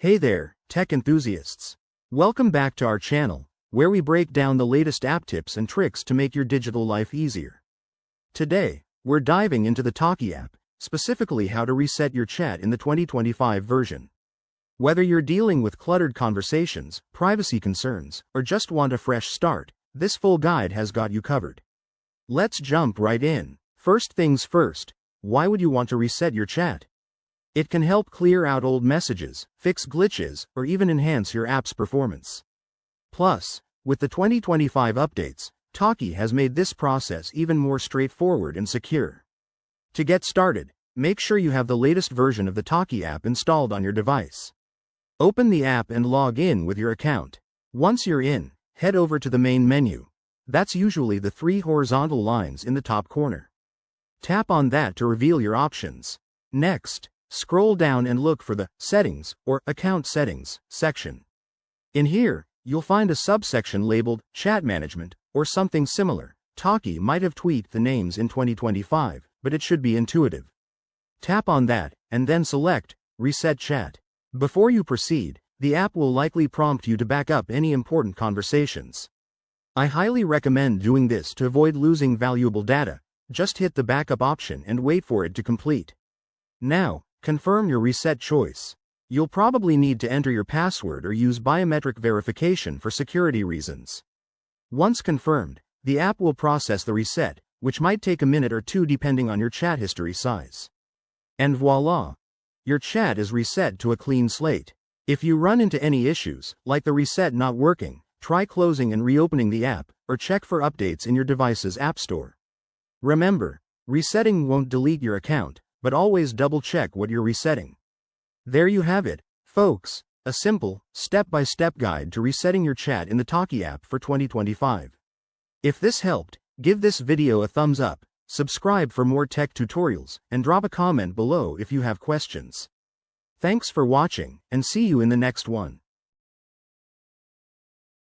Hey there, tech enthusiasts. Welcome back to our channel, where we break down the latest app tips and tricks to make your digital life easier. Today, we're diving into the Talkie app, specifically how to reset your chat in the 2025 version. Whether you're dealing with cluttered conversations, privacy concerns, or just want a fresh start, this full guide has got you covered. Let's jump right in. First things first, why would you want to reset your chat? It can help clear out old messages, fix glitches, or even enhance your app's performance. Plus, with the 2025 updates, Talkie has made this process even more straightforward and secure. To get started, make sure you have the latest version of the Talkie app installed on your device. Open the app and log in with your account. Once you're in, head over to the main menu. That's usually the three horizontal lines in the top corner. Tap on that to reveal your options. Next, scroll down and look for the Settings or Account Settings section. In here, you'll find a subsection labeled Chat Management or something similar. Talkie might have tweaked the names in 2025, but it should be intuitive. Tap on that, and then select Reset Chat. Before you proceed, the app will likely prompt you to back up any important conversations. I highly recommend doing this to avoid losing valuable data. Just hit the backup option and wait for it to complete. Now, confirm your reset choice. You'll probably need to enter your password or use biometric verification for security reasons. Once confirmed, the app will process the reset, which might take a minute or two depending on your chat history size. And voila! Your chat is reset to a clean slate. If you run into any issues, like the reset not working, try closing and reopening the app, or check for updates in your device's app store. Remember, resetting won't delete your account, but always double-check what you're resetting. There you have it, folks, a simple, step-by-step guide to resetting your chat in the Talkie app for 2025. If this helped, give this video a thumbs up, subscribe for more tech tutorials, and drop a comment below if you have questions. Thanks for watching, and see you in the next one.